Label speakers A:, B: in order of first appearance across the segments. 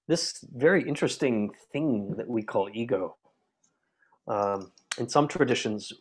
A: this very interesting thing that we call ego. In some traditions,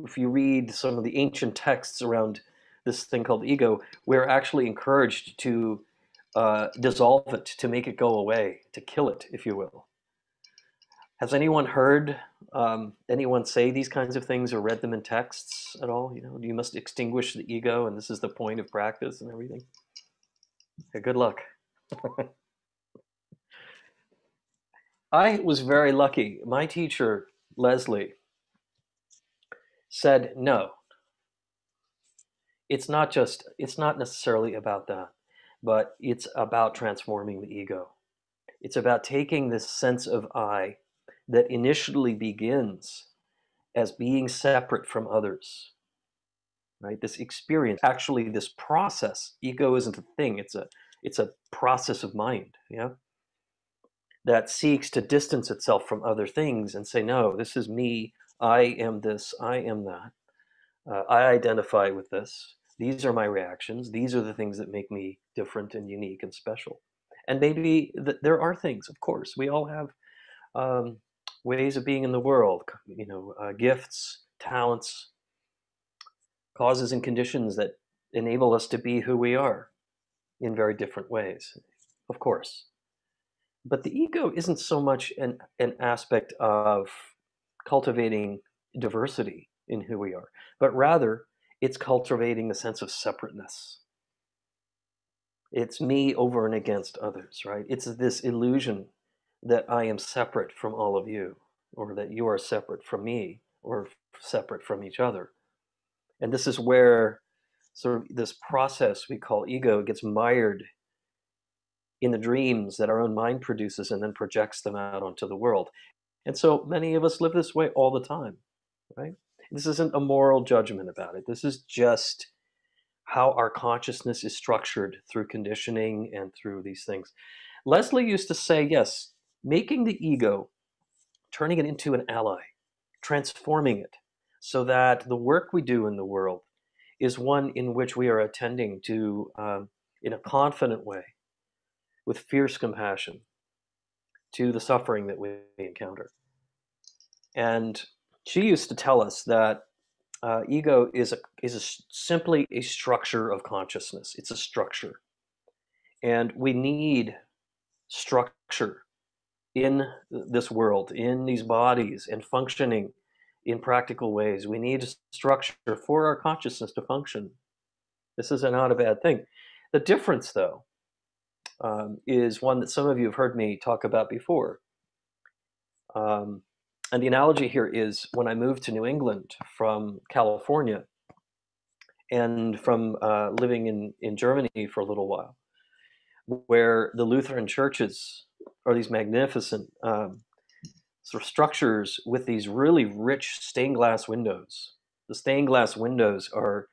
A: if you read some of the ancient texts around this thing called ego, we're actually encouraged to dissolve it, to make it go away, to kill it, if you will. Has anyone heard anyone say these kinds of things or read them in texts at all? You know, you must extinguish the ego, and this is the point of practice and everything. Okay, good luck. I was very lucky. My teacher, Leslie, said, no, it's not necessarily about that, but it's about transforming the ego. It's about taking this sense of I that initially begins as being separate from others, right? This experience, actually this process, ego isn't a thing, it's a process of mind, yeah, that seeks to distance itself from other things and say, no, this is me, I am this, I am that. I identify with this. These are my reactions. These are the things that make me different and unique and special. And maybe there are things, of course. We all have um, ways of being in the world, you know, gifts, talents, causes, and conditions that enable us to be who we are in very different ways, of course. But the ego isn't so much an aspect of cultivating diversity in who we are, but rather it's cultivating a sense of separateness. It's me over and against others, right? It's this illusion that I am separate from all of you, or that you are separate from me, or separate from each other. And this is where sort of this process we call ego gets mired in the dreams that our own mind produces and then projects them out onto the world. And so many of us live this way all the time, right? This isn't a moral judgment about it. This is just how our consciousness is structured through conditioning and through these things. Leslie used to say, yes, making the ego, turning it into an ally, transforming it so that the work we do in the world is one in which we are attending to in a confident way, with fierce compassion, to the suffering that we encounter. And she used to tell us that ego simply a structure of consciousness. It's a structure, and we need structure in this world, in these bodies, and functioning in practical ways. We need structure for our consciousness to function. This is not a bad thing. The difference, though, is one that some of you have heard me talk about before. And the analogy here is when I moved to New England from California and from living in Germany for a little while, where the Lutheran churches are these magnificent sort of structures with these really rich stained glass windows. The stained glass windows are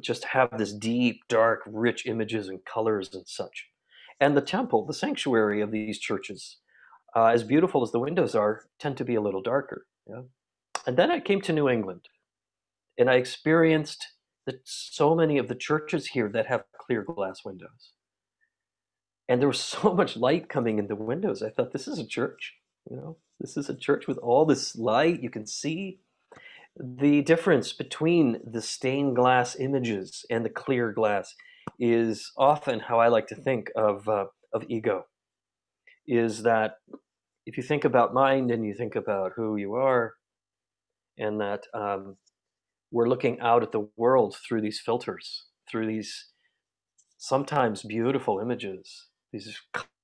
A: just have this deep, dark, rich images and colors and such. And the temple, the sanctuary of these churches, as beautiful as the windows are, tend to be a little darker. Yeah? And then I came to New England, and I experienced that so many of the churches here that have clear glass windows. And there was so much light coming in the windows. I thought, this is a church. You know, this is a church with all this light. You can see the difference between the stained glass images and the clear glass is often how I like to think of ego. Is that if you think about mind and you think about who you are, and that we're looking out at the world through these filters, through these sometimes beautiful images, these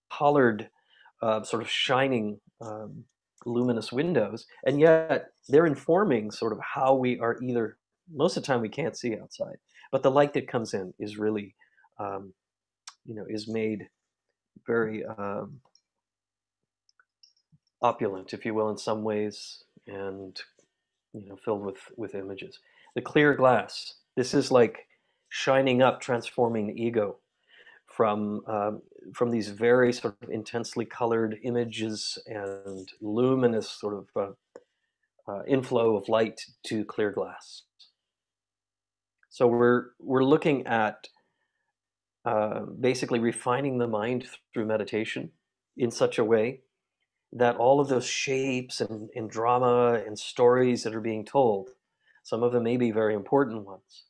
A: colored, sort of shining, luminous windows, and yet they're informing sort of how we are either, most of the time we can't see outside, but the light that comes in is really, is made very opulent, if you will, in some ways, and filled with images. The clear glass. This is like shining up, transforming the ego from these very sort of intensely colored images and luminous sort of inflow of light to clear glass. So we're looking at basically refining the mind through meditation in such a way that all of those shapes and drama and stories that are being told, some of them may be very important ones,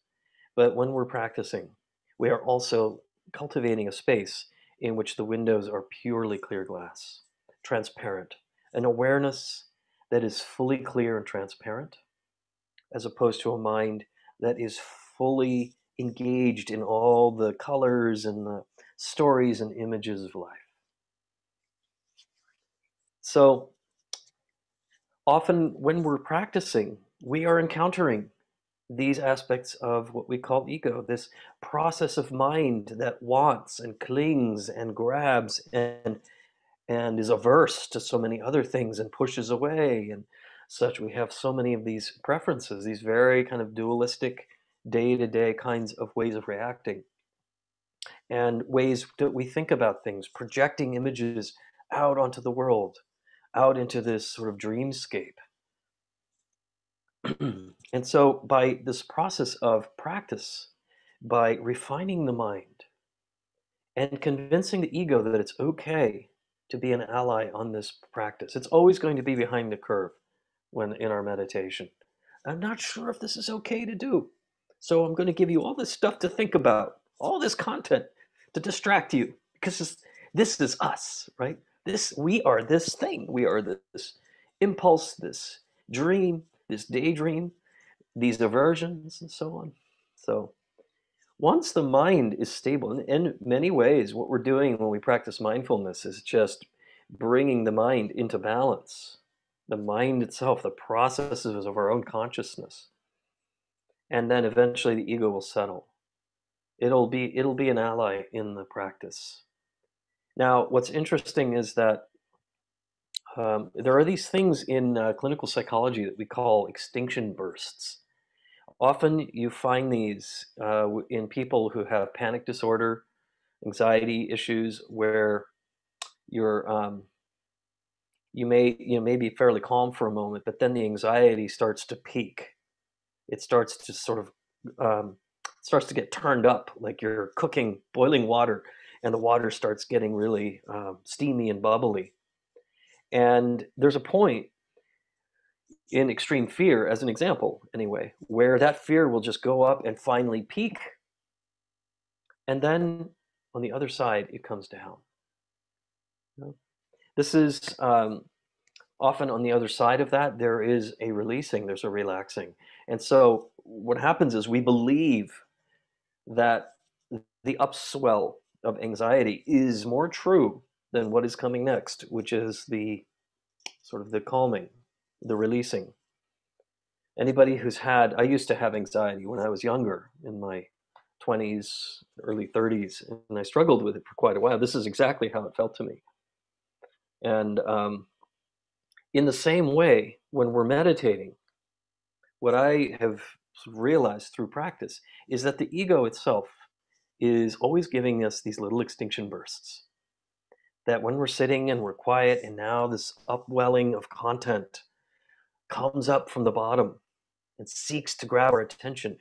A: but when we're practicing, we are also cultivating a space in which the windows are purely clear glass, transparent, an awareness that is fully clear and transparent, as opposed to a mind that is fully engaged in all the colors and the stories and images of life. So often when we're practicing, we are encountering these aspects of what we call ego, this process of mind that wants and clings and grabs and is averse to so many other things and pushes away and such. We have so many of these preferences, these very kind of dualistic day-to-day kinds of ways of reacting and ways that we think about things, projecting images out onto the world, out into this sort of dreamscape. And so, by this process of practice, by refining the mind and convincing the ego that it's okay to be an ally on this practice, it's always going to be behind the curve when in our meditation. I'm not sure if this is okay to do. So, I'm going to give you all this stuff to think about, all this content to distract you, because this is us, right? We are this thing. We are this impulse, this dream, this daydream, these aversions and so on. So once the mind is stable, in many ways, what we're doing when we practice mindfulness is just bringing the mind into balance. The mind itself, the processes of our own consciousness. And then eventually the ego will settle. It'll be an ally in the practice. Now, what's interesting is that there are these things in clinical psychology that we call extinction bursts. Often you find these in people who have panic disorder, anxiety issues, where you're you may be fairly calm for a moment, but then the anxiety starts to peak. It starts to sort of starts to get turned up, like you're cooking boiling water, and the water starts getting really steamy and bubbly. And there's a point in extreme fear, as an example, anyway, where that fear will just go up and finally peak. And then on the other side, it comes down. You know? This is often on the other side of that, there is a releasing, there's a relaxing. And so what happens is we believe that the upswell of anxiety is more true than what is coming next, which is the sort of the calming, the releasing. Anybody who's had, I used to have anxiety when I was younger, in my 20s, early 30s, and I struggled with it for quite a while. This is exactly how it felt to me. And in the same way, when we're meditating, what I have realized through practice is that the ego itself is always giving us these little extinction bursts. That when we're sitting and we're quiet, and now this upwelling of content comes up from the bottom and seeks to grab our attention,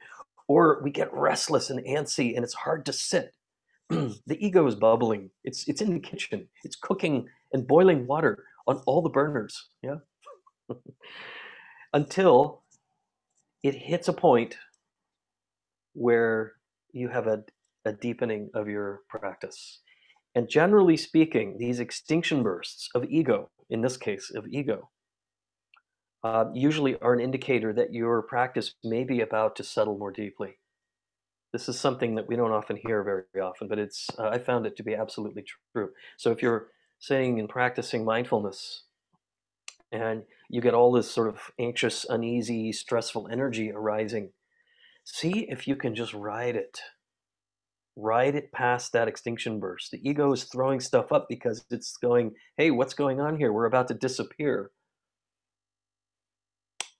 A: or we get restless and antsy and it's hard to sit. The ego is bubbling. It's in the kitchen. It's cooking and boiling water on all the burners. Yeah. Until it hits a point where you have a deepening of your practice. And generally speaking, these extinction bursts of ego, in this case of ego, usually are an indicator that your practice may be about to settle more deeply. This is something that we don't often hear very often, but I found it to be absolutely true. So if you're saying and practicing mindfulness and you get all this sort of anxious, uneasy, stressful energy arising, see if you can just ride it past that extinction burst. The ego is throwing stuff up because it's going, hey, what's going on here? We're about to disappear.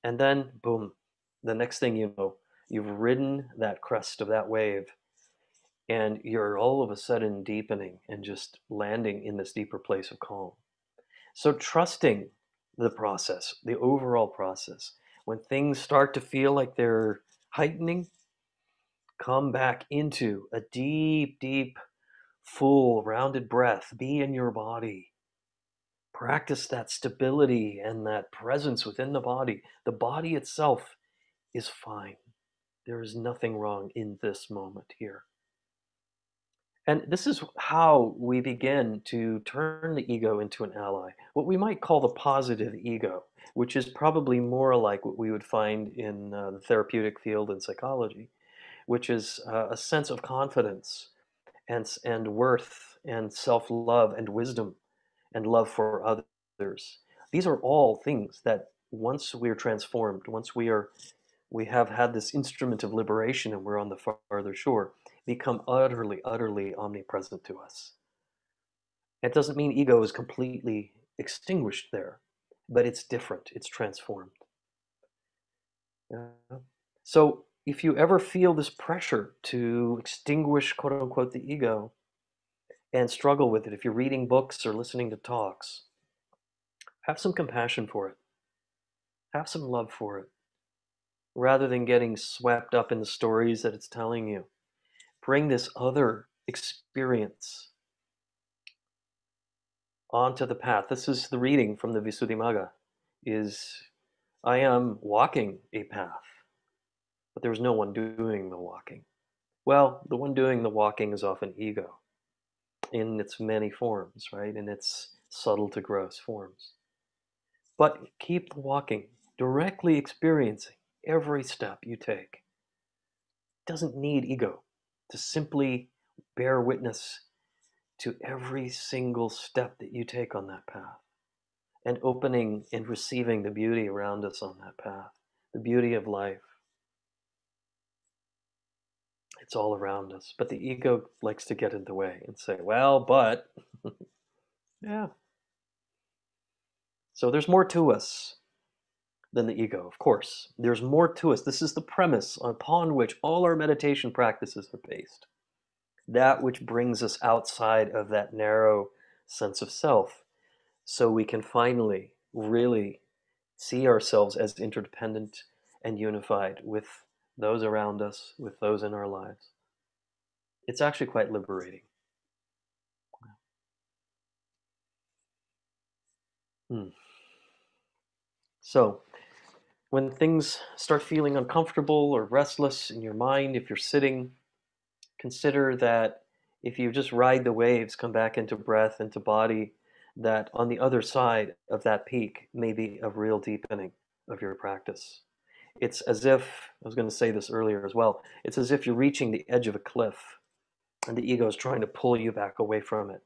A: And then, boom, the next thing you know, you've ridden that crest of that wave and you're all of a sudden deepening and just landing in this deeper place of calm. So, trusting the process, the overall process, when things start to feel like they're heightening, come back into a deep, deep, full, rounded breath. Be in your body. Practice that stability and that presence within the body. The body itself is fine. There is nothing wrong in this moment here. And this is how we begin to turn the ego into an ally, what we might call the positive ego, which is probably more like what we would find in the therapeutic field in psychology, which is a sense of confidence and worth and self-love and wisdom and love for others. These are all things that once we are transformed, once we have had this instrument of liberation and we're on the farther shore, become utterly, utterly omnipresent to us. It doesn't mean ego is completely extinguished there, but it's different, it's transformed. Yeah. So if you ever feel this pressure to extinguish, quote unquote, the ego and struggle with it, if you're reading books or listening to talks, have some compassion for it, have some love for it, rather than getting swept up in the stories that it's telling you. Bring this other experience onto the path. This is the reading from the Visuddhimagga, is I am walking a path, but there's no one doing the walking. Well, the one doing the walking is often ego in its many forms, right? In its subtle to gross forms. But keep the walking, directly experiencing every step you take. It doesn't need ego to simply bear witness to every single step that you take on that path and opening and receiving the beauty around us on that path, the beauty of life. It's all around us. But the ego likes to get in the way and say, well, but, yeah. So there's more to us than the ego, of course. There's more to us. This is the premise upon which all our meditation practices are based. That which brings us outside of that narrow sense of self, so we can finally really see ourselves as interdependent and unified with those around us, with those in our lives. It's actually quite liberating. Hmm. So, when things start feeling uncomfortable or restless in your mind, if you're sitting, consider that if you just ride the waves, come back into breath, into body, that on the other side of that peak may be a real deepening of your practice. It's as if, I was going to say this earlier as well, it's as if you're reaching the edge of a cliff and the ego is trying to pull you back away from it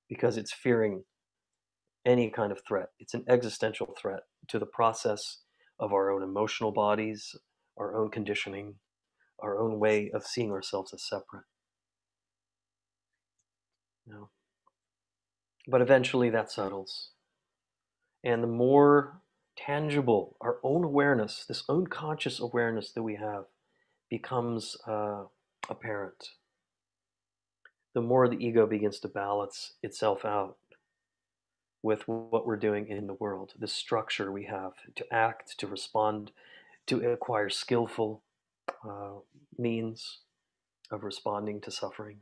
A: because it's fearing any kind of threat. It's an existential threat to the process of our own emotional bodies, our own conditioning, our own way of seeing ourselves as separate. You know? But eventually that settles. And the more tangible our own awareness, this own conscious awareness that we have, becomes apparent, the more the ego begins to balance itself out with what we're doing in the world, the structure we have to act, to respond, to acquire skillful uh, means of responding to suffering.